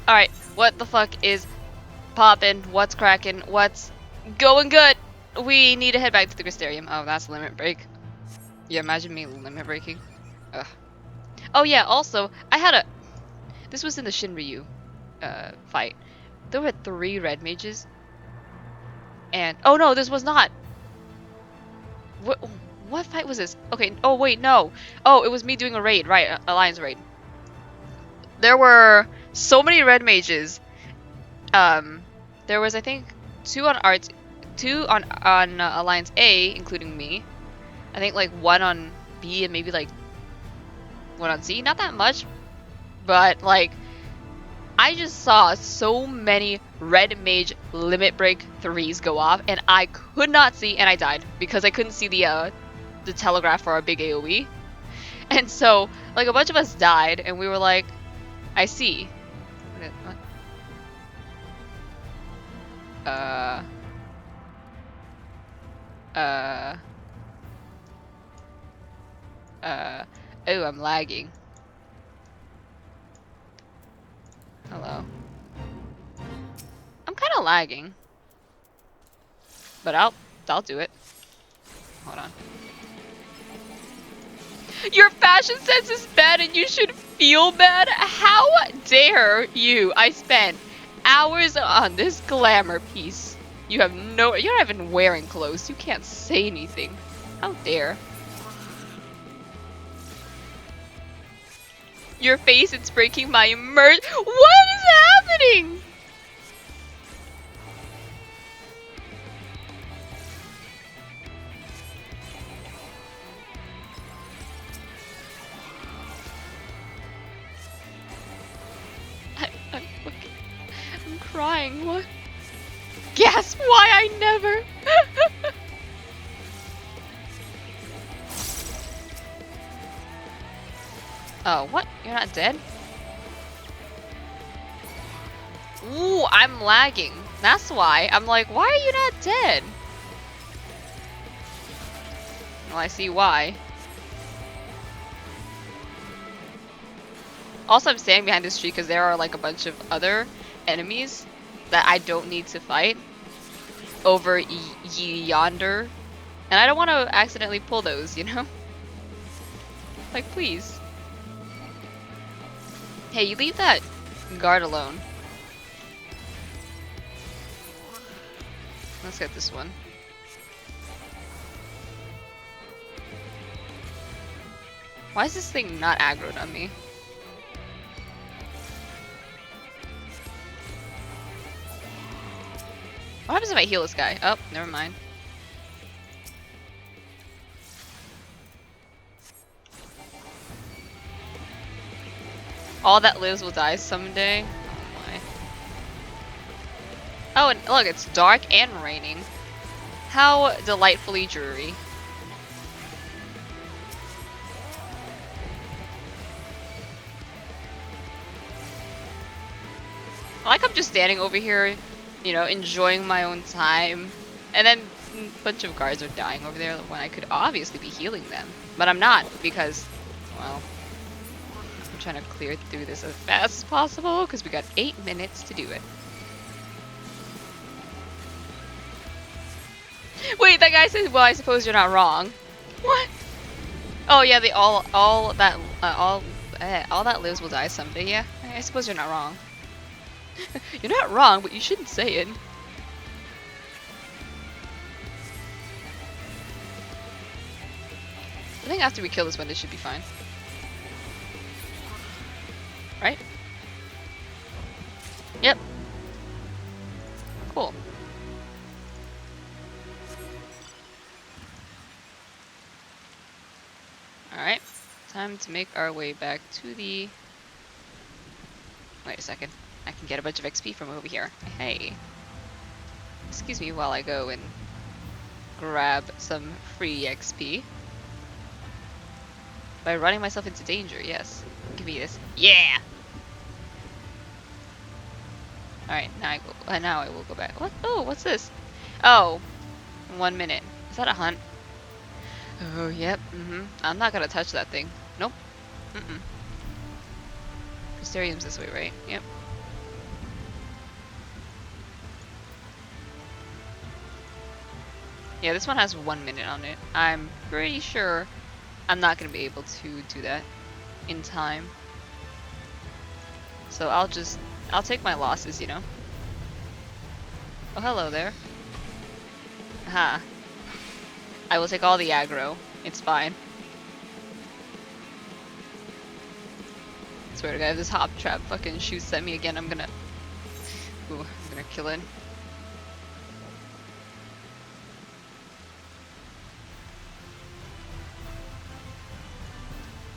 Alright, what the fuck is poppin'? What's cracking? What's going good? We need to head back to the Crystarium. Oh, that's limit break. Yeah, imagine me limit breaking. Ugh. Oh yeah, also, I had a... This was in the Shinryu fight. There were 3 red mages. And... Oh no, this was not! What fight was this? Okay, oh wait, no. Oh, it was me doing a raid, right, Alliance raid. There were so many red mages. There was, I think, 2 on Arts, 2 on Alliance A, including me. I think like 1 on B and maybe like 1 on C. Not that much, but like I just saw so many red mage limit break 3s go off, and I could not see, and I died because I couldn't see the telegraph for our big AOE. And so like a bunch of us died, and we were like, I see. What? Oh, I'm lagging. Hello. I'm kind of lagging, but I'll do it. Hold on. Your fashion sense is bad and you should feel bad? How dare you? I spent hours on this glamour piece. You're not even wearing clothes. You can't say anything. How dare. Your face, it's breaking my immersion. What is happening? I'm crying. What? Gasp! Why I never? Oh, what? You're not dead? Ooh, I'm lagging. That's why. I'm like, why are you not dead? Well, I see why. Also, I'm standing behind this tree because there are like a bunch of other enemies that I don't need to fight over yonder. And I don't want to accidentally pull those, you know? Like, please. Hey, you leave that guard alone. Let's get this one. Why is this thing not aggroed on me? What happens if I heal this guy? Oh, never mind. All that lives will die someday. Oh my. Oh, and look, it's dark and raining. How delightfully dreary. Like I'm just standing over here, you know, enjoying my own time. And then a bunch of guards are dying over there when I could obviously be healing them. But I'm not because, well, I'm trying to clear through this as fast as possible because we got 8 minutes to do it. Wait, that guy said, well, I suppose you're not wrong. What? Oh yeah, they all that lives will die someday. Yeah, I suppose you're not wrong. You're not wrong, but you shouldn't say it. I think after we kill this one, this should be fine. Right? Yep. Cool. Alright. Time to make our way back to the... Wait a second. I can get a bunch of XP from over here. Hey. Excuse me while I go and grab some free XP. By running myself into danger, yes. Give me this. Yeah! Alright, now I will go back. What? Oh, what's this? Oh, 1 minute. Is that a hunt? Oh, yep. I'm not gonna touch that thing. Nope. Crystarium's this way, right? Yep. Yeah, this one has 1 minute on it. I'm pretty sure I'm not gonna be able to do that in time. So I'll take my losses, you know? Oh, hello there. Aha. I will take all the aggro. It's fine. Swear to God, if this hop trap fucking shoots at me again, I'm gonna kill it.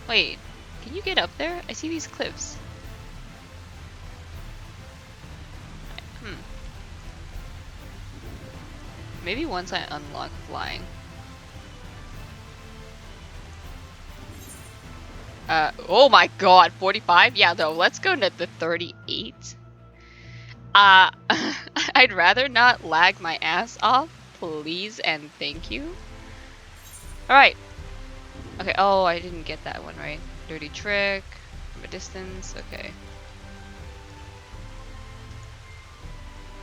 Wait, can you get up there? I see these cliffs. Hmm. Maybe once I unlock flying. Oh my god, 45? Yeah, no, let's go to the 38. I'd rather not lag my ass off, please and thank you. Alright. Okay, oh, I didn't get that one right. Dirty trick, from a distance, okay.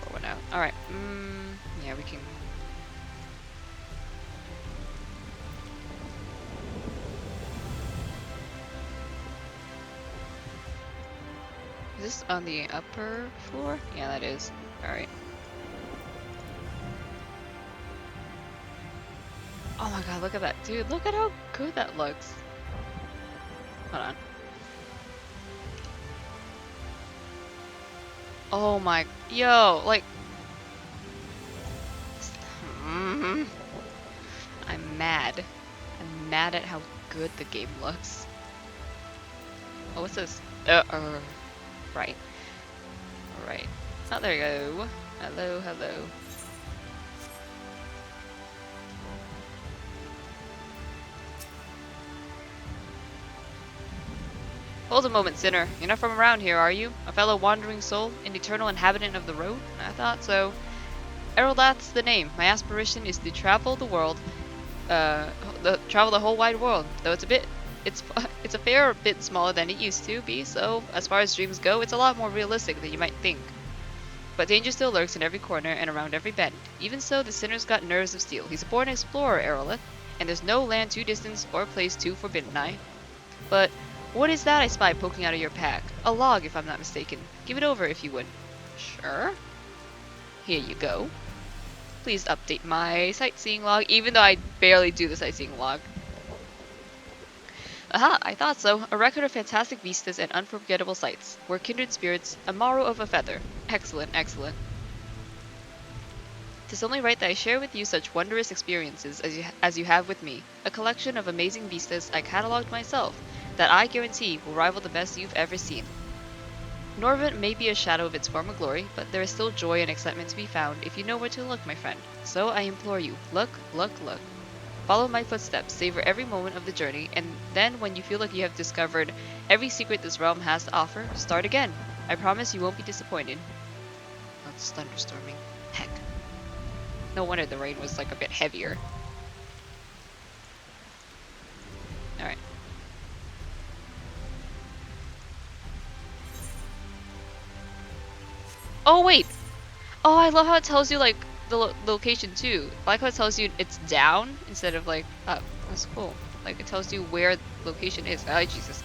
Pour one out. Alright, yeah, we can... Is this on the upper floor? Yeah, that is. Alright. Oh my god, look at that. Dude, look at how good that looks. Hold on. Oh my... Yo, like... I'm mad. I'm mad at how good the game looks. Oh, what's this? Right. Alright. Oh, there you go. Hello, hello. Hold a moment, sinner. You're not from around here, are you? A fellow wandering soul? An eternal inhabitant of the road? I thought so. Erroldath's the name. My aspiration is to travel the world, travel the whole wide world. Though it's a fair bit smaller than it used to be, so as far as dreams go, it's a lot more realistic than you might think. But danger still lurks in every corner and around every bend. Even so, the sinner's got nerves of steel. He's a born explorer, Erroldath, and there's no land too distant or place too forbidden, But what is that I spy poking out of your pack? A log, if I'm not mistaken. Give it over, if you would. Sure. Here you go. Please update my sightseeing log, even though I barely do the sightseeing log. Aha, I thought so. A record of fantastic vistas and unforgettable sights. We're kindred spirits, a morrow of a feather. Excellent, excellent. 'Tis only right that I share with you such wondrous experiences as you have with me. A collection of amazing vistas I catalogued myself, that I guarantee will rival the best you've ever seen. Norvent may be a shadow of its former glory, but there is still joy and excitement to be found if you know where to look, my friend. So I implore you, look, look, look. Follow my footsteps, savor every moment of the journey, and then when you feel like you have discovered every secret this realm has to offer, start again. I promise you won't be disappointed. Oh, it's thunderstorming. Heck. No wonder the rain was like a bit heavier. Alright. Oh, wait! Oh, I love how it tells you, like, the location, too. I like how it tells you it's down instead of, like, up. That's cool. Like, it tells you where the location is. Oh, Jesus.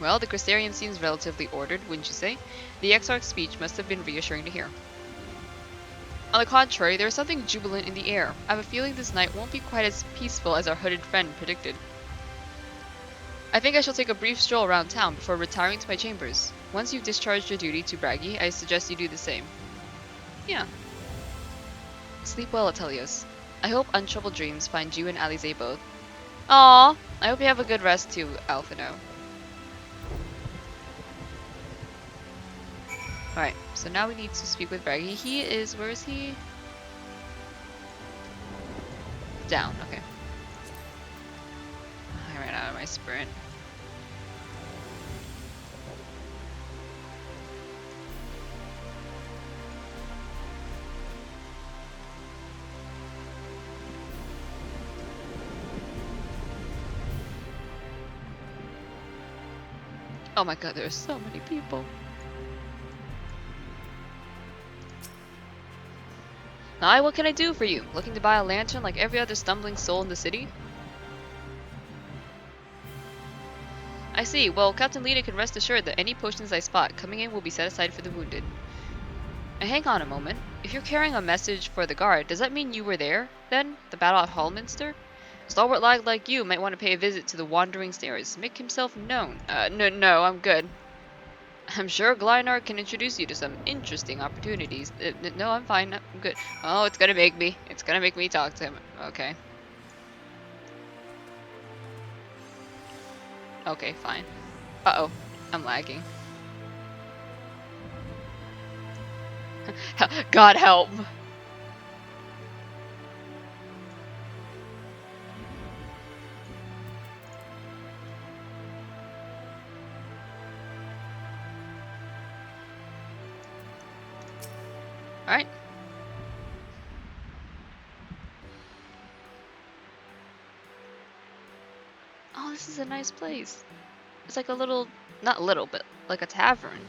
Well, the Crystarian seems relatively ordered, wouldn't you say? The Exarch's speech must have been reassuring to hear. On the contrary, there is something jubilant in the air. I have a feeling this night won't be quite as peaceful as our hooded friend predicted. I think I shall take a brief stroll around town before retiring to my chambers. Once you've discharged your duty to Braggy, I suggest you do the same. Yeah. Sleep well, Atelios. I hope untroubled dreams find you and Alize both. Aww! I hope you have a good rest too, Alphino. Alright, so now we need to speak with Braggy. Where is he? Down, okay. I ran out of my sprint. Oh my god, there's so many people. Hi, what can I do for you? Looking to buy a lantern like every other stumbling soul in the city? I see. Well, Captain Lita can rest assured that any potions I spot coming in will be set aside for the wounded. And hang on a moment. If you're carrying a message for the guard, does that mean you were there, then? The battle at Hallminster? A stalwart lad like you might want to pay a visit to the Wandering Stairs. Make himself known. No, I'm good. I'm sure Glynar can introduce you to some interesting opportunities. No, I'm fine. I'm good. Oh, it's gonna make me. It's gonna make me talk to him. Okay. Okay, fine. Uh-oh. I'm lagging. God help. Alright. Oh, this is a nice place. It's like a little, not little, but like a tavern.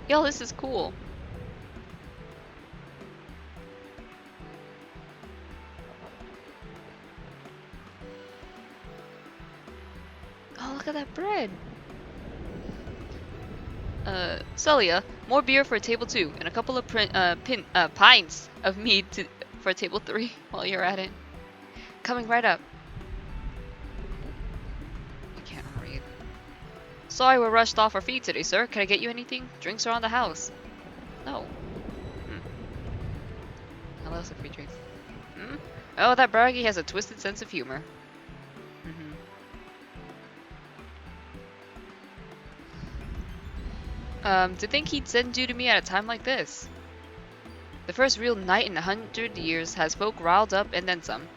Yo, this is cool. Oh, look at that bread. Celia, more beer for table 2 and a couple of pints of mead for table 3 while you're at it. Coming right up. I can't read. Sorry we're rushed off our feet today, sir. Can I get you anything? Drinks are on the house. No. I'll also free drinks. Oh, that Braggy has a twisted sense of humor. To think he'd send you to me at a time like this. The first real night in 100 years has folk riled up and then some.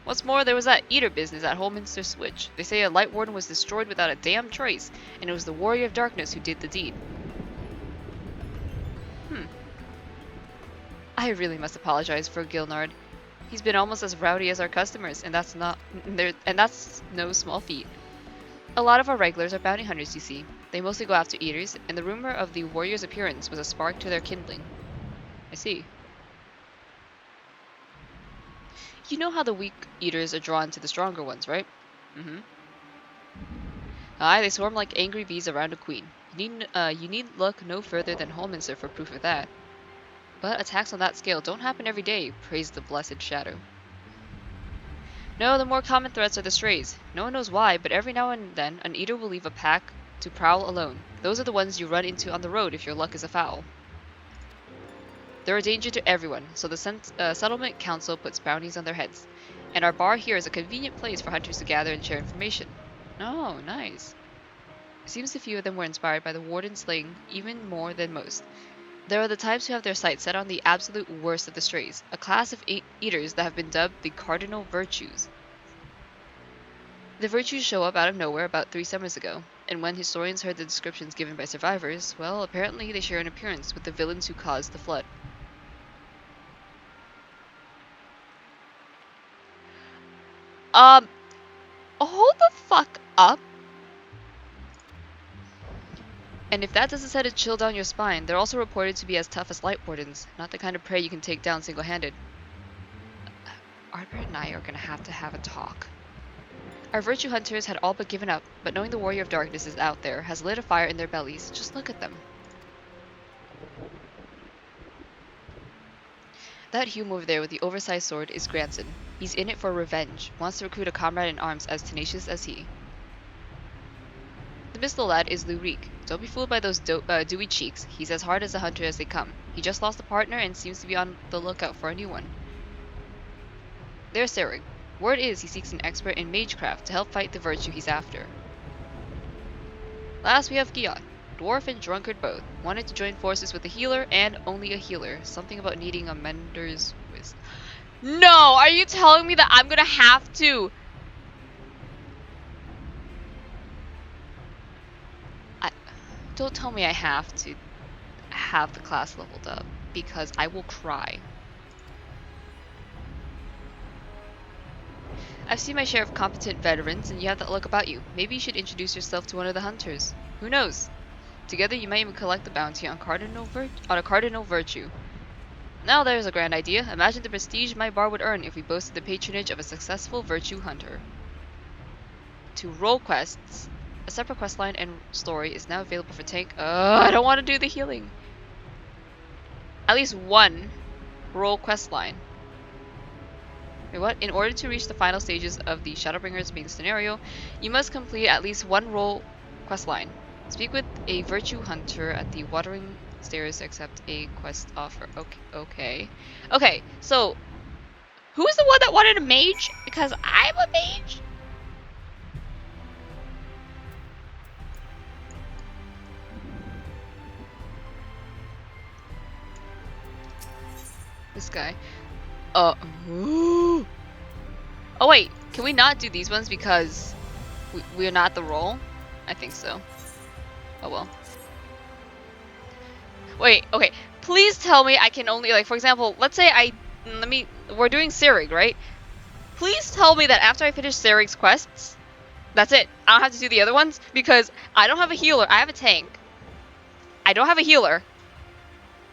What's more, there was that eater business at Holminster Switch. They say a Light Warden was destroyed without a damn trace, and it was the Warrior of Darkness who did the deed. I really must apologize for Gilnard. He's been almost as rowdy as our customers, and that's no small feat. A lot of our regulars are bounty hunters, you see. They mostly go after eaters, and the rumor of the warrior's appearance was a spark to their kindling. I see. You know how the weak eaters are drawn to the stronger ones, right? Aye, they swarm like angry bees around a queen. You need look no further than Holminster for proof of that. But attacks on that scale don't happen every day, praise the blessed shadow. No, the more common threats are the strays. No one knows why, but every now and then an eater will leave a pack to prowl alone. Those are the ones you run into on the road if your luck is a foul. They're a danger to everyone, so the settlement council puts bounties on their heads. And our bar here is a convenient place for hunters to gather and share information. Oh, nice. Seems a few of them were inspired by the warden slaying even more than most. There are the types who have their sights set on the absolute worst of the strays, a class of eaters that have been dubbed the Cardinal Virtues. The Virtues show up out of nowhere about 3 summers ago, and when historians heard the descriptions given by survivors, well, apparently they share an appearance with the villains who caused the flood. Hold the fuck up. And if that doesn't set a chill down your spine, they're also reported to be as tough as Light Wardens, not the kind of prey you can take down single-handed. Ardbert and I are gonna have to have a talk. Our virtue hunters had all but given up, but knowing the Warrior of Darkness is out there has lit a fire in their bellies. Just look at them. That Hume over there with the oversized sword is Granson. He's in it for revenge, wants to recruit a comrade in arms as tenacious as he. The Mistle lad is Lurik. Don't be fooled by those dewy cheeks. He's as hard as a hunter as they come. He just lost a partner and seems to be on the lookout for a new one. There's Serig. Word is he seeks an expert in magecraft to help fight the virtue he's after. Last we have Gion. Dwarf and drunkard both. Wanted to join forces with a healer and only a healer. Something about needing a mentor's wisdom. No! Are you telling me that I'm gonna have to... Don't tell me I have to have the class leveled up, because I will cry. I've seen my share of competent veterans, and you have that look about you. Maybe you should introduce yourself to one of the hunters. Who knows? Together you might even collect the bounty on a cardinal virtue. Now there's a grand idea. Imagine the prestige my bar would earn if we boasted the patronage of a successful virtue hunter. To roll quests. A separate questline and story is now available for tank. I don't want to do the healing. At least one roll questline. Wait, what? In order to reach the final stages of the Shadowbringers main scenario, you must complete at least one roll questline. Speak with a virtue hunter at the watering stairs, accept a quest offer. Okay, so who's the one that wanted a mage? Because I'm a mage? This guy. Oh wait, can we not do these ones because we're not the role? I think so. Oh well. Wait, okay. Please tell me I can only, like, for example, let's say we're doing Serig, right? Please tell me that after I finish Serig's quests, that's it. I don't have to do the other ones because I don't have a healer. I have a tank. I don't have a healer.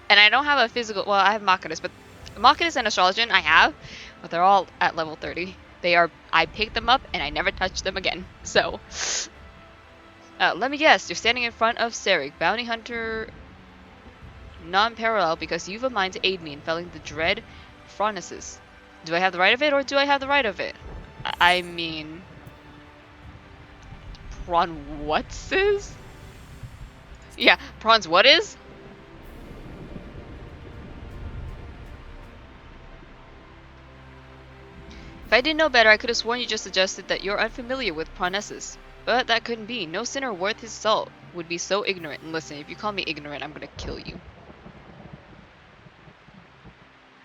And I don't have a physical, well, I have Machinus, but Machinus and Astrologian I have, but they're all at level 30. I picked them up and I never touched them again. So, let me guess, you're standing in front of Serig, bounty hunter non-parallel because you've a mind to aid me in felling the dread Phronesis. Do I have the right of it or do I have the right of it? I mean... Prawn what's is? Yeah, prawns what is? If I didn't know better, I could have sworn you just suggested that you're unfamiliar with Phronesis. But that couldn't be. No sinner worth his salt would be so ignorant. And listen, if you call me ignorant, I'm gonna kill you.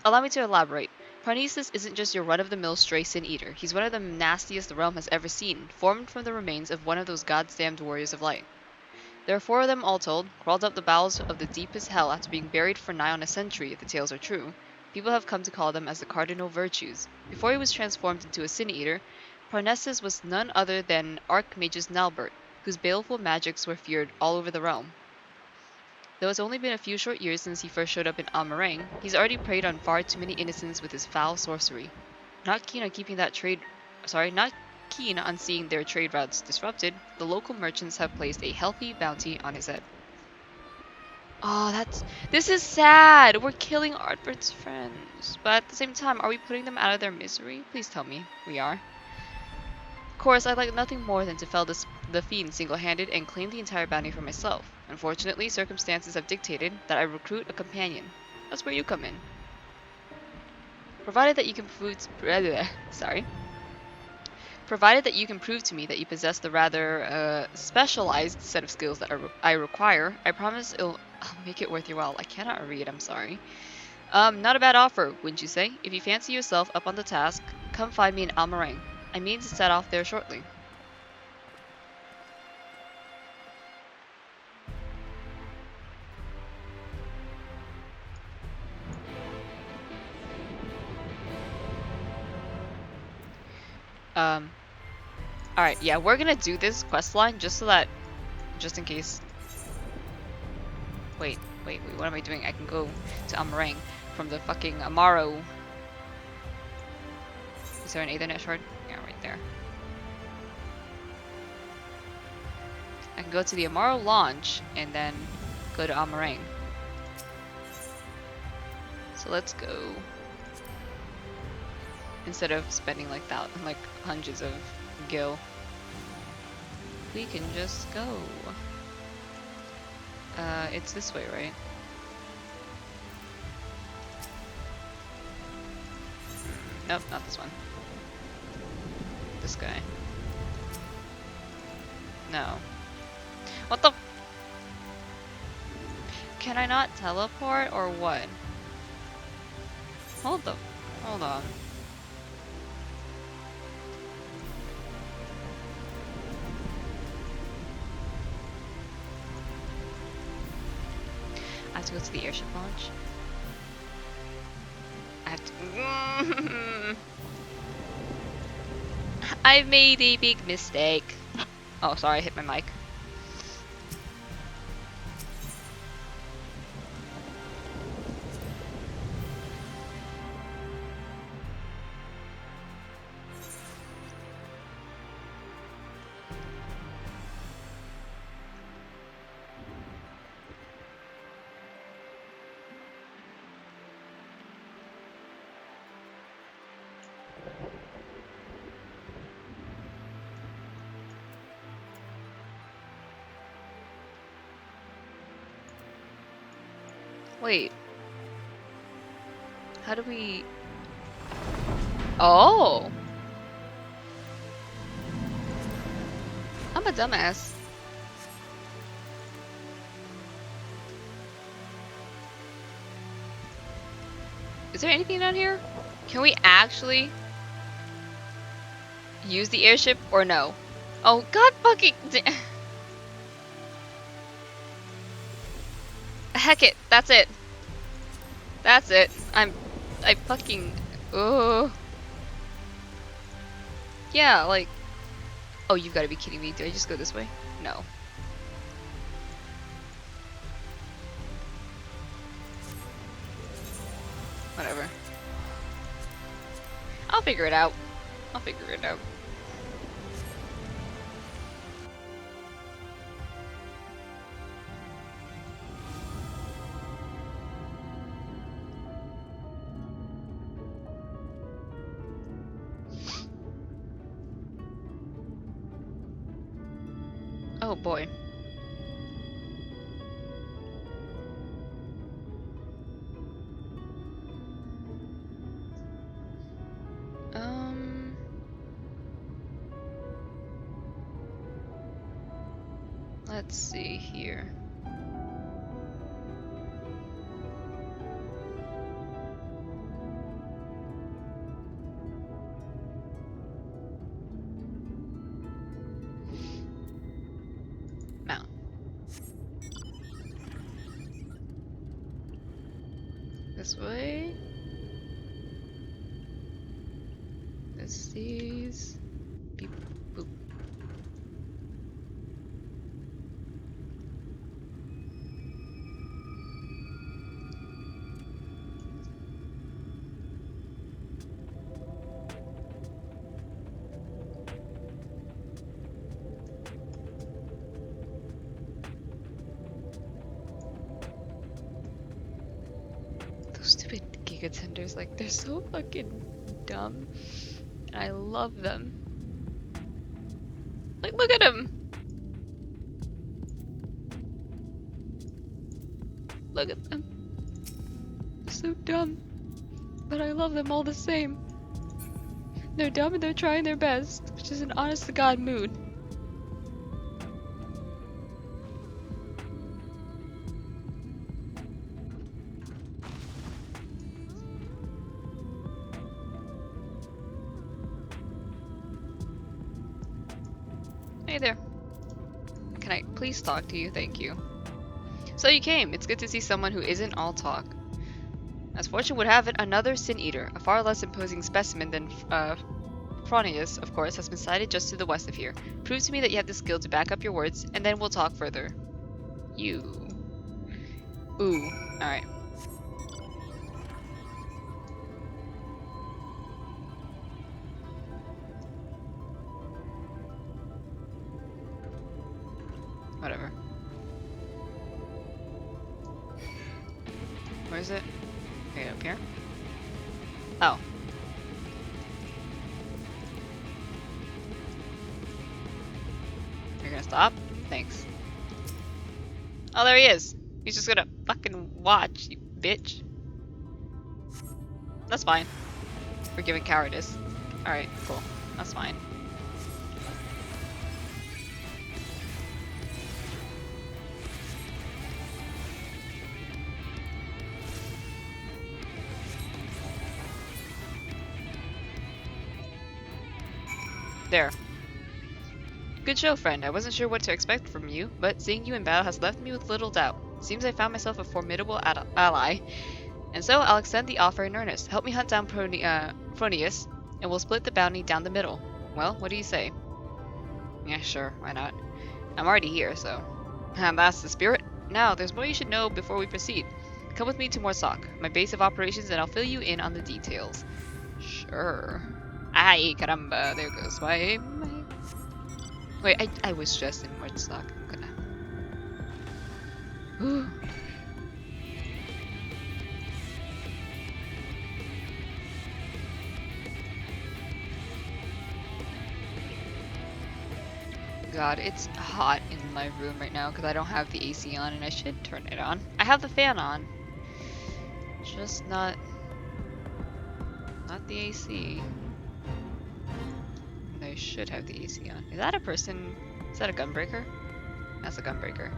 Allow me to elaborate. Phronesis isn't just your run-of-the-mill stray sin-eater. He's one of the nastiest the realm has ever seen, formed from the remains of one of those goddamned warriors of light. There are 4 of them all told, crawled up the bowels of the deepest hell after being buried for nigh on a century, if the tales are true. People have come to call them as the Cardinal virtues. Before he was transformed into a sin-eater, Phronesis was none other than Archmagus Nalbert, whose baleful magics were feared all over the realm. Though it's only been a few short years since he first showed up in Almarang, he's already preyed on far too many innocents with his foul sorcery. Not keen on seeing their trade routes disrupted, the local merchants have placed a healthy bounty on his head. Oh, this is sad! We're killing ARDBERT'S friends. But at the same time, are we putting them out of their misery? Please tell me we are. Of course, I'd like nothing more than to fell the fiend single-handed and claim the entire bounty for myself. Unfortunately, circumstances have dictated that I recruit a companion. That's where you come in. Provided that you can prove to me that you possess the rather specialized set of skills that I require, I promise I'll make it worth your while. I cannot read, I'm sorry. Not a bad offer, wouldn't you say? If you fancy yourself up on the task, come find me in Almarang. I mean to set off there shortly. Alright, yeah, we're gonna do this quest line just in case. Wait, what am I doing? I can go to Almarang from the fucking Amaro. Is there an Aethernet shard? Yeah, right there. I can go to the Amaro launch and then go to Almarang. So let's go. Instead of spending like hundreds of gil, we can just go. It's this way, right? Nope, not this one. This guy. No. What the? Can I not teleport or what? Hold on. I have to go to the airship launch. I have to... I made a big mistake. Oh, sorry, I hit my mic. Wait. How do we... Oh! I'm a dumbass. Is there anything down here? Can we actually use the airship or no? Oh, god fucking... Heck it. That's it. That's it. I fucking... Oh. Yeah, like... Oh, you've got to be kidding me. Do I just go this way? No. Whatever. I'll figure it out. I'll figure it out. Oh boy. Let's see here. Mount. This way. This these. Beep boop. Those stupid gigatenders, like, they're so fucking dumb. And I love them. Like, look at them! Look at them. They're so dumb. But I love them all the same. They're dumb and they're trying their best, which is an honest-to-God mood. Hey there. Can I please talk to you? Thank you. So you came. It's good to see someone who isn't all talk. As fortune would have it, another Sin Eater, a far less imposing specimen than Fronius, of course, has been sighted just to the west of here. Prove to me that you have the skill to back up your words, and then we'll talk further. You. Ooh. Alright. Whatever. Where is it? Okay, up here? Oh. You're gonna stop? Thanks. Oh, there he is. He's just gonna fucking watch, you bitch. That's fine. Forgiving cowardice. Alright, cool. That's fine. There. Good show, friend. I wasn't sure what to expect from you, but seeing you in battle has left me with little doubt. Seems I found myself a formidable ally, and so I'll extend the offer in earnest. Help me hunt down Fronius, and we'll split the bounty down the middle. Well, what do you say? Yeah, sure, why not? I'm already here, so... And that's the spirit. Now, there's more you should know before we proceed. Come with me to Morsock, my base of operations, and I'll fill you in on the details. Sure. Ay, caramba, there goes my... Wait, I was just in Morsock. I'm gonna... God, it's hot in my room right now because I don't have the AC on and I should turn it on. I have the fan on. Just not the AC. I should have the AC on. Is that a person? Is that a gunbreaker? That's a gunbreaker.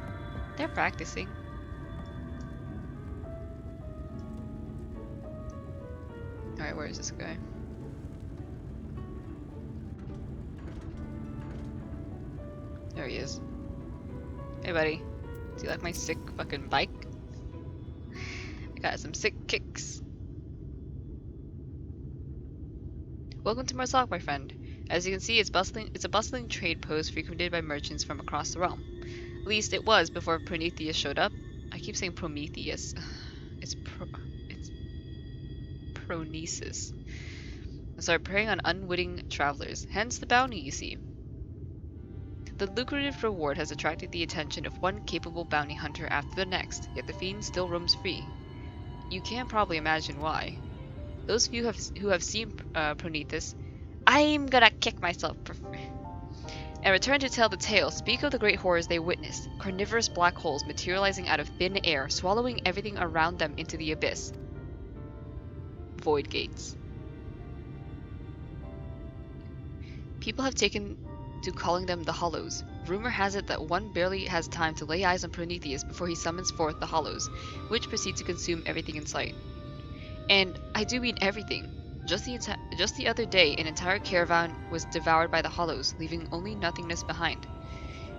They're practicing. Alright, where is this guy? There he is. Hey buddy. Do you like my sick fucking bike? I got some sick kicks. Welcome to Marsoc, my friend. As you can see, it's a bustling trade post frequented by merchants from across the realm. At least it was before Prometheus showed up. I keep saying Prometheus. It's Pronesis. I started preying on unwitting travelers, hence the bounty, you see. The lucrative reward has attracted the attention of one capable bounty hunter after the next, yet the fiend still roams free. You can probably imagine why. Those of you who have seen Prometheus, I'm gonna kick myself, and return to tell the tale, speak of the great horrors they witnessed, carnivorous black holes materializing out of thin air, swallowing everything around them into the abyss. Void gates. People have taken to calling them the Hollows. Rumor has it that one barely has time to lay eyes on Prometheus before he summons forth the Hollows, which proceed to consume everything in sight. And I do mean everything. Just the other day, an entire caravan was devoured by the Hollows, leaving only nothingness behind.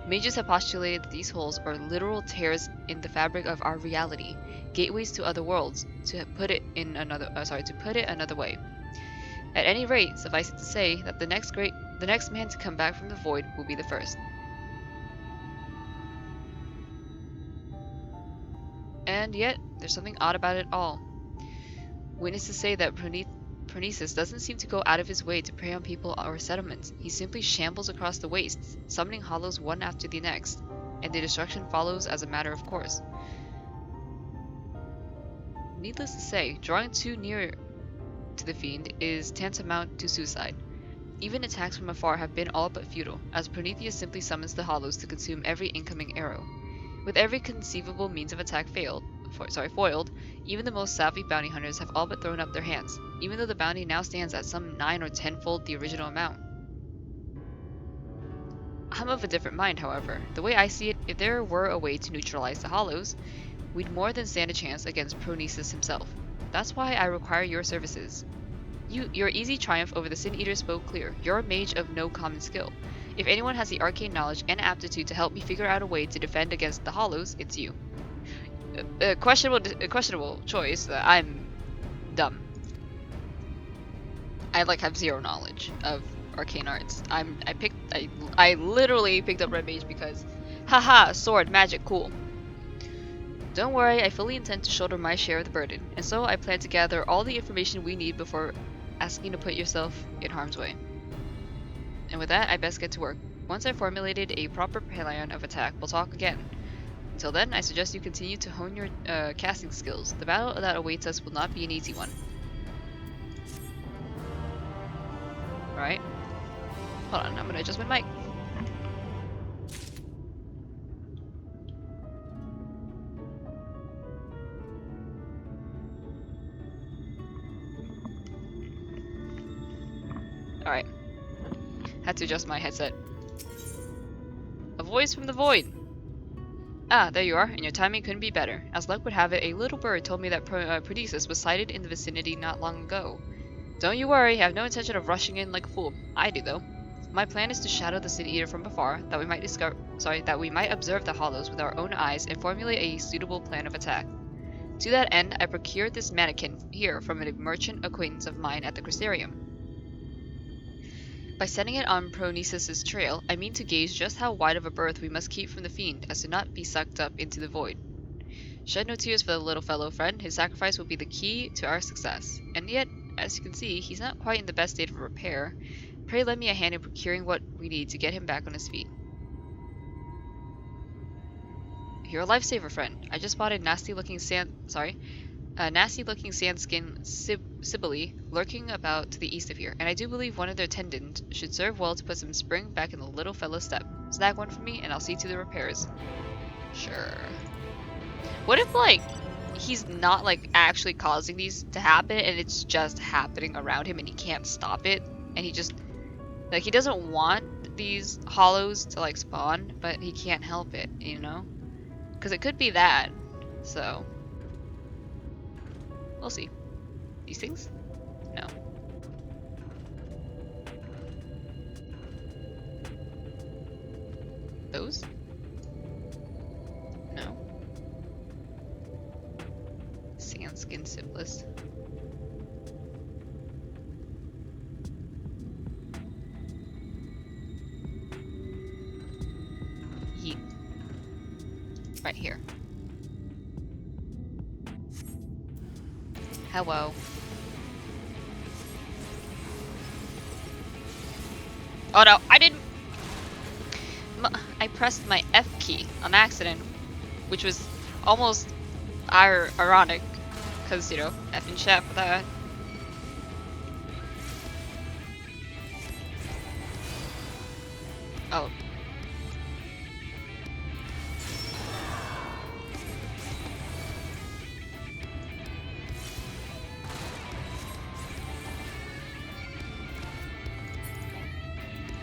Mages have postulated that these holes are literal tears in the fabric of our reality, gateways to other worlds. To put it another way. At any rate, suffice it to say that the next man to come back from the void will be the first. And yet, there's something odd about it all. Witnesses say that Prometheus doesn't seem to go out of his way to prey on people or settlements. He simply shambles across the wastes, summoning hollows one after the next, and the destruction follows as a matter of course. Needless to say, drawing too near to the fiend is tantamount to suicide. Even attacks from afar have been all but futile, as Prometheus simply summons the hollows to consume every incoming arrow. With every conceivable means of attack foiled, even the most savvy bounty hunters have all but thrown up their hands, even though the bounty now stands at some 9 or 10-fold the original amount. I'm of a different mind, however. The way I see it, if there were a way to neutralize the hollows, we'd more than stand a chance against Prometheus himself. That's why I require your services. Your easy triumph over the Sin Eater spoke clear. You're a mage of no common skill. If anyone has the arcane knowledge and aptitude to help me figure out a way to defend against the hollows, it's you. Questionable choice. I'm dumb. I have zero knowledge of arcane arts. I literally picked up Red Mage because, haha, sword, magic, cool. Don't worry, I fully intend to shoulder my share of the burden, and so I plan to gather all the information we need before asking to put yourself in harm's way. And with that, I best get to work. Once I've formulated a proper plan of attack, we'll talk again. Until then, I suggest you continue to hone your casting skills. The battle that awaits us will not be an easy one. Alright. Hold on, I'm gonna adjust my mic. Alright. Had to adjust my headset. A voice from the void! Ah, there you are, and your timing couldn't be better. As luck would have it, a little bird told me that Prometheus was sighted in the vicinity not long ago. Don't you worry, I have no intention of rushing in like a fool. I do, though. My plan is to shadow the Sin Eater from afar, that we might observe the hollows with our own eyes and formulate a suitable plan of attack. To that end, I procured this mannequin here from a merchant acquaintance of mine at the Crystarium. By setting it on Prometheus's trail, I mean to gauge just how wide of a berth we must keep from the fiend as to not be sucked up into the void. Shed no tears for the little fellow, friend. His sacrifice will be the key to our success. And yet, as you can see, he's not quite in the best state of repair. Pray lend me a hand in procuring what we need to get him back on his feet. You're a lifesaver, friend. I just spotted nasty-looking sandskin Sibylle lurking about to the east of here, and I do believe one of their tendons should serve well to put some spring back in the little fellow's step. Snag one for me, and I'll see to the repairs. Sure. What if, he's not like actually causing these to happen, and it's just happening around him, and he can't stop it, and he just like he doesn't want these hollows to like spawn, but he can't help it, you know? Because it could be that. So we'll see. These things? No. Those? No. Sandskin syphilis. Yeet. Right here. Hello. Oh no, I didn't. I pressed my F key on accident, which was almost ironic, because, you know, F in chat for that. Oh.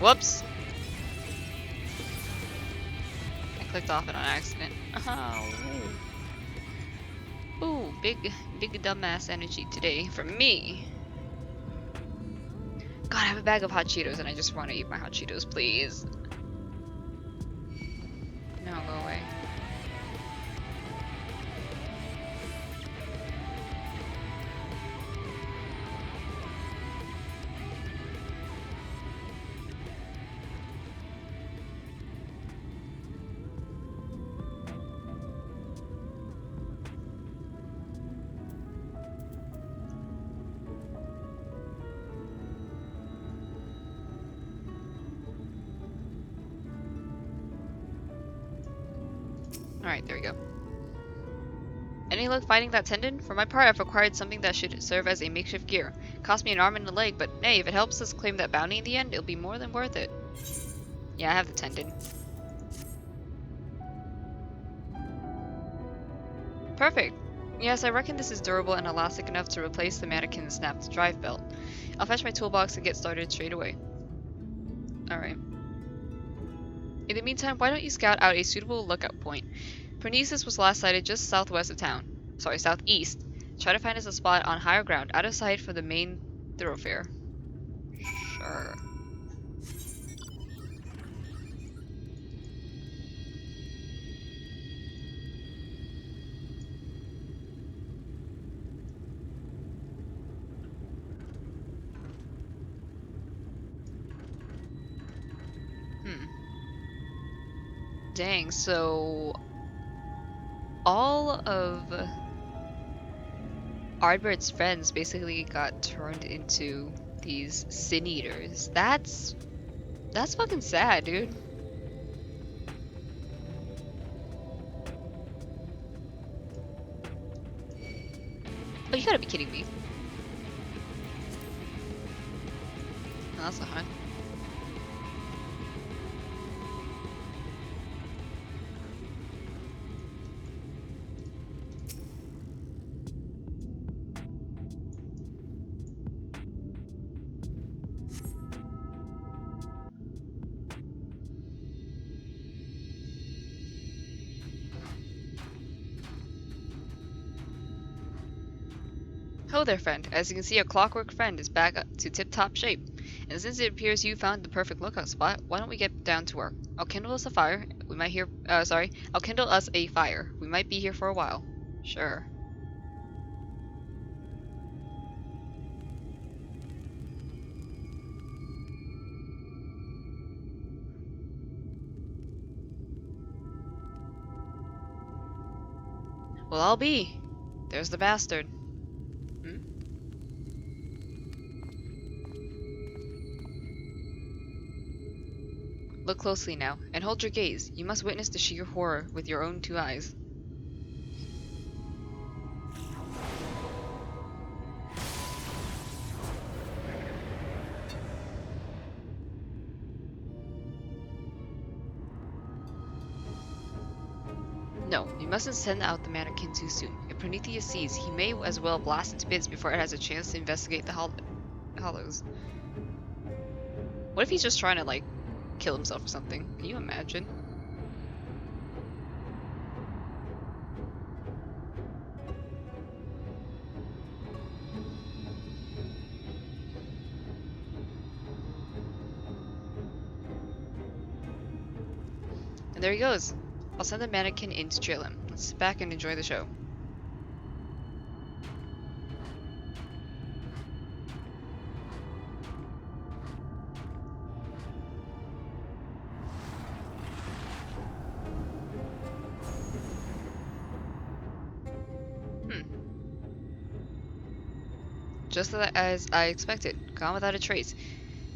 Whoops. I clicked off it on accident. Oh. Ooh, big dumbass energy today from me. God, I have a bag of hot Cheetos and I just want to eat my hot Cheetos, please. No, go away. Alright, there we go. Any luck finding that tendon? For my part, I've acquired something that should serve as a makeshift gear. Cost me an arm and a leg, but hey, if it helps us claim that bounty in the end, it'll be more than worth it. Yeah, I have the tendon. Perfect. Yes, I reckon this is durable and elastic enough to replace the mannequin's snapped drive belt. I'll fetch my toolbox and get started straight away. Alright. In the meantime, why don't you scout out a suitable lookout point? Pernices was last sighted just southwest of town. Sorry, southeast. Try to find us a spot on higher ground, out of sight from the main thoroughfare. Sure. Dang, so all of ARDBERT'S friends basically got turned into these sin eaters. That's fucking sad, dude. Oh, you gotta be kidding me. Oh, that's not hard. Hello there, friend. As you can see, a clockwork friend is back up to tip-top shape. And since it appears you found the perfect lookout spot, why don't we get down to work? I'll kindle us a fire. We might I'll kindle us a fire. We might be here for a while. Sure. Well, I'll be. There's the bastard. Look closely now, and hold your gaze. You must witness the sheer horror with your own two eyes. No, you mustn't send out the mannequin too soon. It Prometheus sees, he may as well blast it to bits before it has a chance to investigate the hollows. What if he's just trying to, like, kill himself or something? Can you imagine? And there he goes. I'll send the mannequin in to trail him. Let's sit back and enjoy the show. Just as I expected, gone without a trace.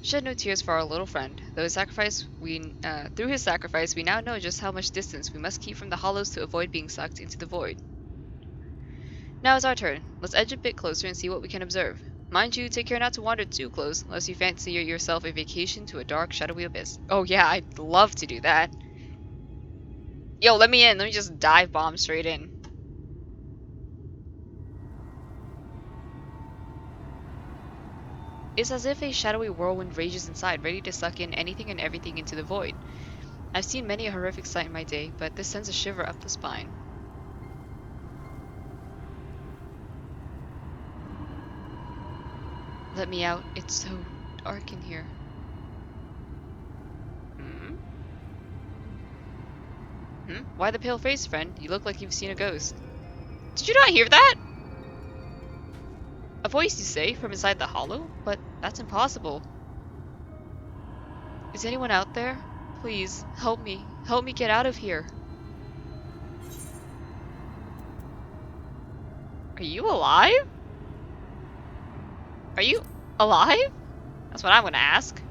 Shed no tears for our little friend. Through his sacrifice, we now know just how much distance we must keep from the hollows to avoid being sucked into the void. Now it's our turn. Let's edge a bit closer and see what we can observe. Mind you, take care not to wander too close, unless you fancy yourself a vacation to a dark, shadowy abyss. Oh yeah, I'd love to do that. Yo, let me in. Let me just dive bomb straight in. It's as if a shadowy whirlwind rages inside, ready to suck in anything and everything into the void. I've seen many a horrific sight in my day, but this sends a shiver up the spine. Let me out. It's so dark in here. Why the pale face, friend? You look like you've seen a ghost. Did you not hear that? A voice, you say, from inside the hollow? But that's impossible. Is anyone out there? Please, help me. Help me get out of here. Are you alive? Are you alive? That's what I'm gonna ask.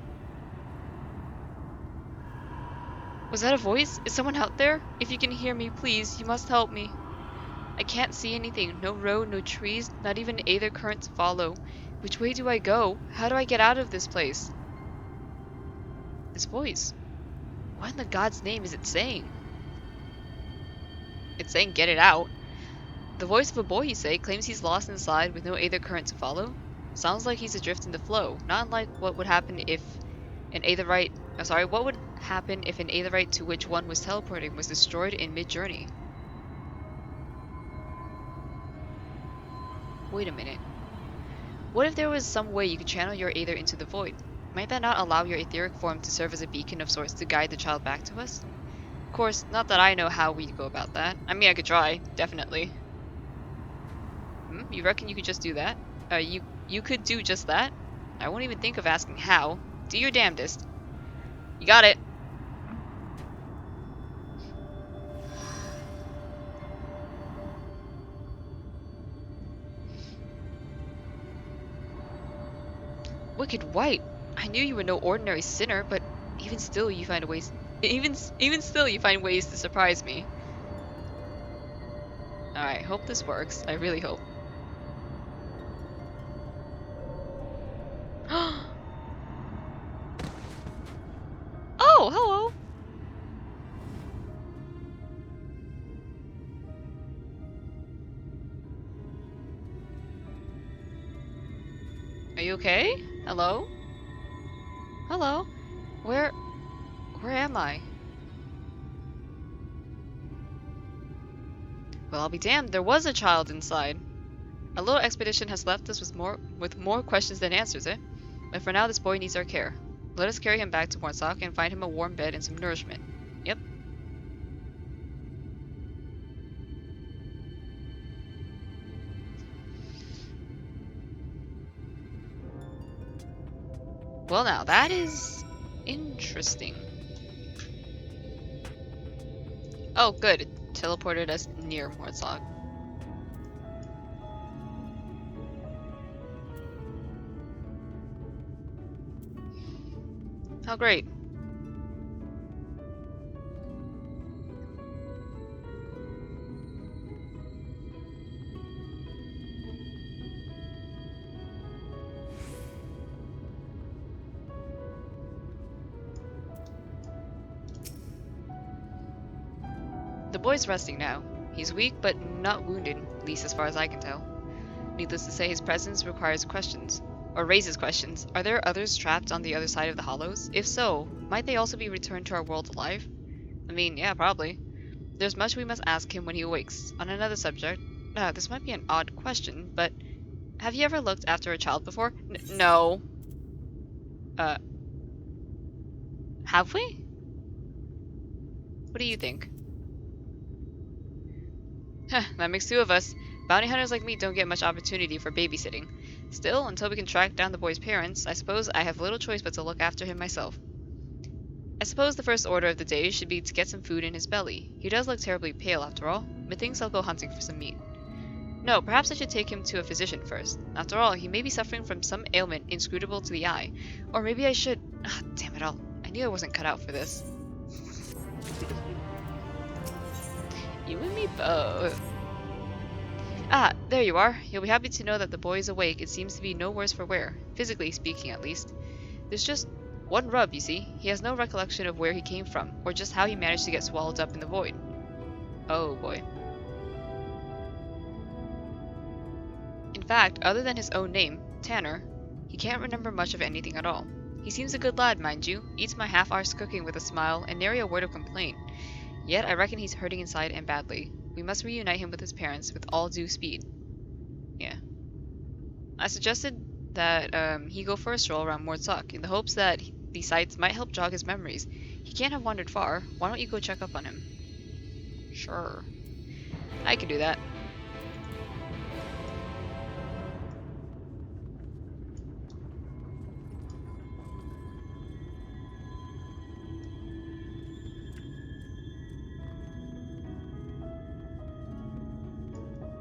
Was that a voice? Is someone out there? If you can hear me, please, you must help me. I can't see anything. No road, no trees, not even an aether current to follow. Which way do I go? How do I get out of this place? This voice. What in the God's name is it saying? It's saying get it out. The voice of a boy, you say, claims he's lost inside with no aether current to follow? Sounds like he's adrift in the flow, not unlike what would happen if an aetherite... what would happen if an aetherite to which one was teleporting was destroyed in mid-journey? Wait a minute. What if there was some way you could channel your aether into the void? Might that not allow your etheric form to serve as a beacon of sorts to guide the child back to us? Of course, not that I know how we'd go about that. I mean, I could try, definitely. You reckon you could just do that? You could do just that? I won't even think of asking how. Do your damnedest. You got it. Wicked White, I knew you were no ordinary sinner, but even still you find ways to surprise me. Alright, hope this works. I really hope. Oh, hello. Are you okay? Hello? Hello? Where am I? Well, I'll be damned, there was a child inside. A little expedition has left us with more questions than answers, eh? But for now, this boy needs our care. Let us carry him back to Mortsock and find him a warm bed and some nourishment. Yep. Well now, that is interesting. Oh, good. It teleported us near Mortsock. How great. The boy's resting now. He's weak, but not wounded, at least as far as I can tell. Needless to say, his presence requires questions. Or raises questions. Are there others trapped on the other side of the hollows? If so, might they also be returned to our world alive? I mean, yeah, probably. There's much we must ask him when he awakes. On another subject, this might be an odd question, but have you ever looked after a child before? No. Have we? What do you think? Heh, that makes two of us. Bounty hunters like me don't get much opportunity for babysitting. Still, until we can track down the boy's parents, I suppose I have little choice but to look after him myself. I suppose the first order of the day should be to get some food in his belly. He does look terribly pale after all. Methinks I'll go hunting for some meat. No, perhaps I should take him to a physician first. After all, he may be suffering from some ailment inscrutable to the eye. Or maybe I should... Ah, damn it all. I knew I wasn't cut out for this. You and me both. Ah, there you are. You'll be happy to know that the boy is awake. It seems to be no worse for wear, physically speaking at least. There's just one rub, you see. He has no recollection of where he came from, or just how he managed to get swallowed up in the void. Oh boy. In fact, other than his own name, Tanner, he can't remember much of anything at all. He seems a good lad, mind you, eats my half-arsed cooking with a smile, and nary a word of complaint. Yet I reckon he's hurting inside and badly. We must reunite him with his parents with all due speed. Yeah. I suggested that he go for a stroll around Mordsock in the hopes that the sights might help jog his memories. He can't have wandered far. Why don't you go check up on him? Sure. I can do that.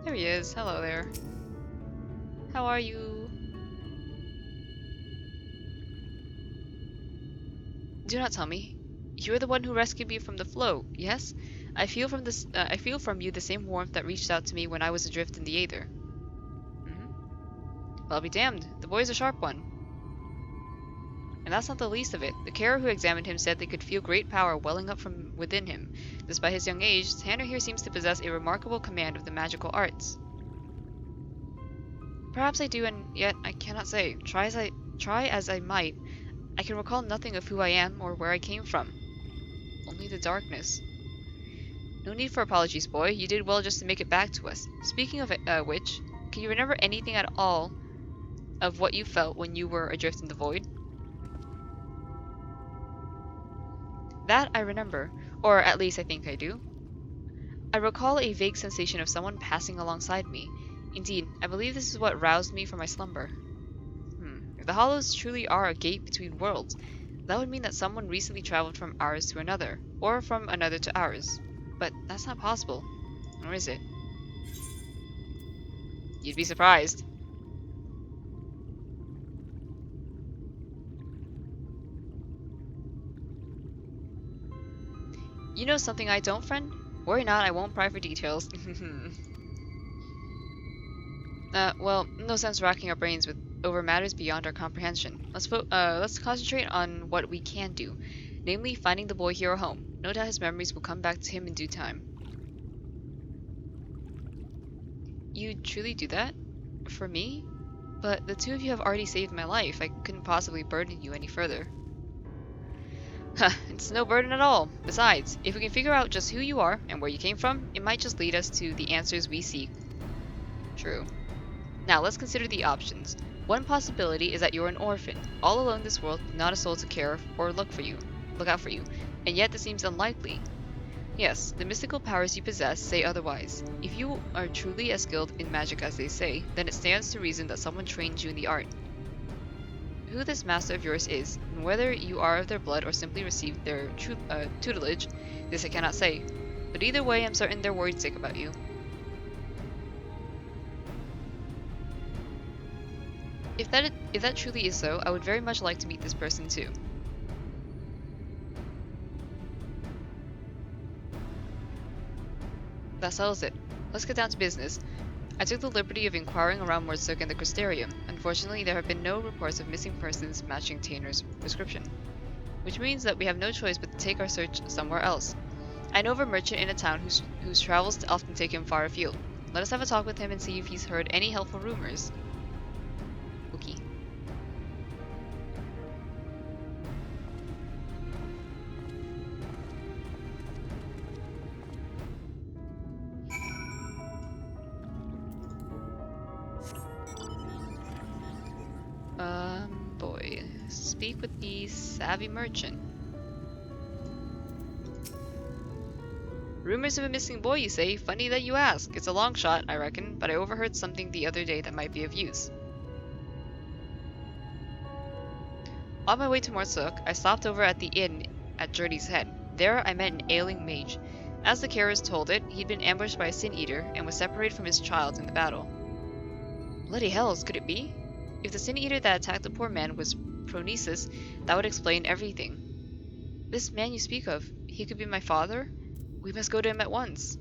There he is. Hello there. How are you? Do not tell me. You are the one who rescued me from the flow, yes? I feel from you the same warmth that reached out to me when I was adrift in the Aether. Well, I'll be damned. The boy's a sharp one. And that's not the least of it. The carer who examined him said they could feel great power welling up from within him. Despite his young age, Tanner here seems to possess a remarkable command of the magical arts. Perhaps I do, and yet I cannot say. Try as I might, I can recall nothing of who I am or where I came from. Only the darkness. No need for apologies, boy. You did well just to make it back to us. Speaking of which, can you remember anything at all of what you felt when you were adrift in the void? That I remember, or at least I think I do. I recall a vague sensation of someone passing alongside me. Indeed, I believe this is what roused me from my slumber. If the Hollows truly are a gate between worlds, that would mean that someone recently traveled from ours to another, or from another to ours. But that's not possible. Or is it? You'd be surprised. You know something I don't, friend? Worry not, I won't pry for details. Well, no sense racking our brains over matters beyond our comprehension. Let's concentrate on what we can do, namely finding the boy hero home. No doubt his memories will come back to him in due time. You'd truly do that? For me? But the two of you have already saved my life. I couldn't possibly burden you any further. It's no burden at all. Besides, if we can figure out just who you are and where you came from, it might just lead us to the answers we seek. True. Now let's consider the options. One possibility is that you're an orphan, all alone in this world, with not a soul to care or look out for you, and yet this seems unlikely. Yes, the mystical powers you possess say otherwise. If you are truly as skilled in magic as they say, then it stands to reason that someone trained you in the art. Who this master of yours is, and whether you are of their blood or simply received their tutelage, this I cannot say. But either way, I'm certain they're worried sick about you. If that truly is so, I would very much like to meet this person too. That settles it. Let's get down to business. I took the liberty of inquiring around Mordsook and the Crystarium. Unfortunately, there have been no reports of missing persons matching Tanner's prescription, which means that we have no choice but to take our search somewhere else. I know of a merchant in a town whose travels often take him far afield. Let us have a talk with him and see if he's heard any helpful rumors. Okay. Boy. Speak with the savvy merchant. Rumors of a missing boy, you say? Funny that you ask. It's a long shot, I reckon, but I overheard something the other day that might be of use. On my way to Morsuk, I stopped over at the inn at Journey's Head. There I met an ailing mage. As the carers told it, he'd been ambushed by a sin eater and was separated from his child in the battle. Bloody hells, could it be? If the sin eater that attacked the poor man was Pronesis, that would explain everything. This man you speak of, he could be my father? We must go to him at once.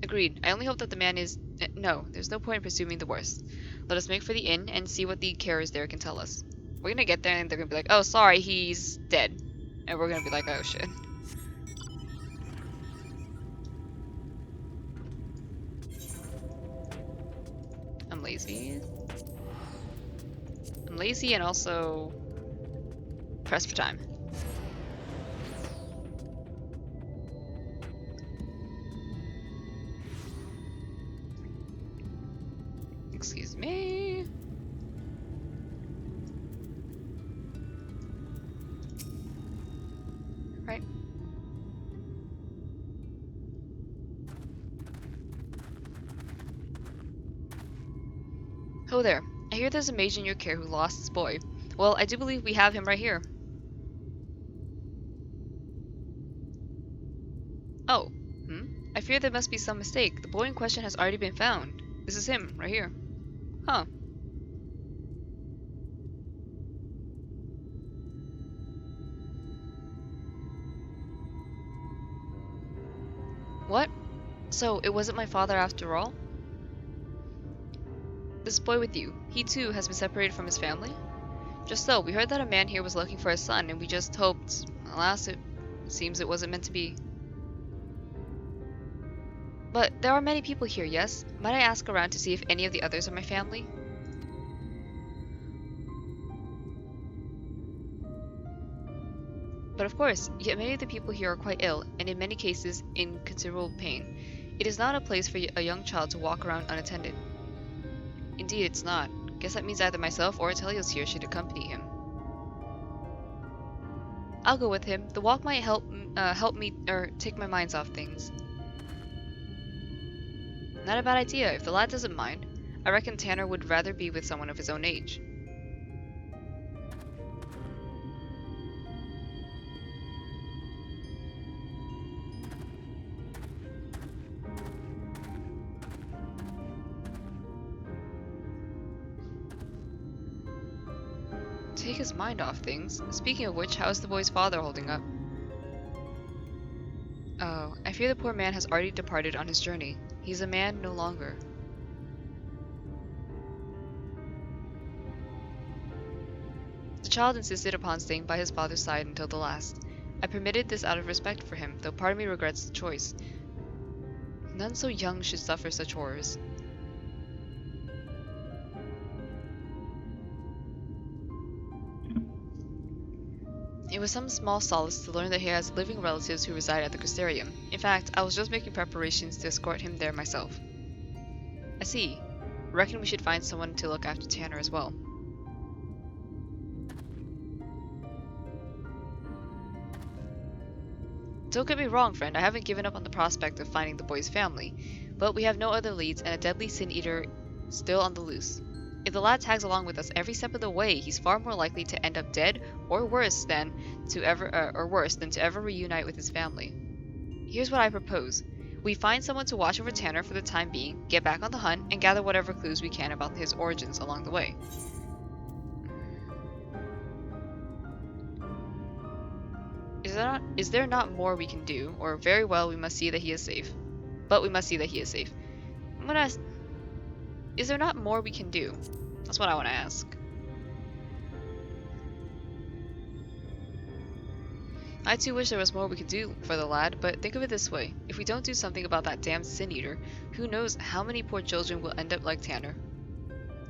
Agreed. I only hope that the man is... No, there's no point in presuming the worst. Let us make for the inn and see what the carers there can tell us. We're gonna get there and they're gonna be like, oh, sorry, he's dead. And we're gonna be like, oh, shit. I'm lazy. I'm lazy and also pressed for time. Excuse me. Right. Oh there. I hear there's a mage in your care who lost his boy. Well, I do believe we have him right here. Oh. I fear there must be some mistake. The boy in question has already been found. This is him, right here. Huh. What? So, it wasn't my father after all? This boy with you, he too has been separated from his family? Just so, we heard that a man here was looking for his son, and we just hoped... Alas, it seems it wasn't meant to be. But there are many people here, yes? Might I ask around to see if any of the others are my family? But of course, yet many of the people here are quite ill, and in many cases in considerable pain. It is not a place for a young child to walk around unattended. Indeed, it's not. Guess that means either myself or Atelios here should accompany him. I'll go with him. The walk might help me take my minds off things. Not a bad idea, if the lad doesn't mind. I reckon Tanner would rather be with someone of his own age. Take his mind off things. Speaking of which, how's the boy's father holding up? Oh, I fear the poor man has already departed on his journey. He's a man no longer. The child insisted upon staying by his father's side until the last. I permitted this out of respect for him, though part of me regrets the choice. None so young should suffer such horrors. It was some small solace to learn that he has living relatives who reside at the Crystarium. In fact, I was just making preparations to escort him there myself. I see. Reckon we should find someone to look after Tanner as well. Don't get me wrong, friend, I haven't given up on the prospect of finding the boy's family, but we have no other leads and a deadly sin eater still on the loose. If the lad tags along with us every step of the way, he's far more likely to end up dead or worse than to ever reunite with his family. Here's what I propose. We find someone to watch over Tanner for the time being, get back on the hunt, and gather whatever clues we can about his origins along the way. Is there not more we can do, or very well we must see that he is safe. But we must see that he is safe. I'm gonna ask, is there not more we can do? That's what I want to ask. I too wish there was more we could do for the lad, but think of it this way. If we don't do something about that damn Sin Eater, who knows how many poor children will end up like Tanner.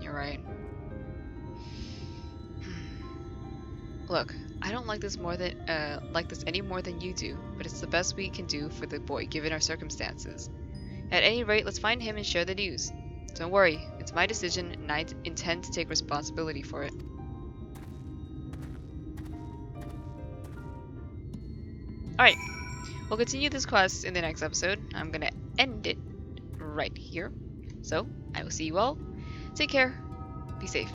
You're right. Look, I don't like this any more than you do, but it's the best we can do for the boy given our circumstances. At any rate, let's find him and share the news. Don't worry, it's my decision and I intend to take responsibility for it. Alright, we'll continue this quest in the next episode. I'm gonna end it right here. So, I will see you all. Take care. Be safe.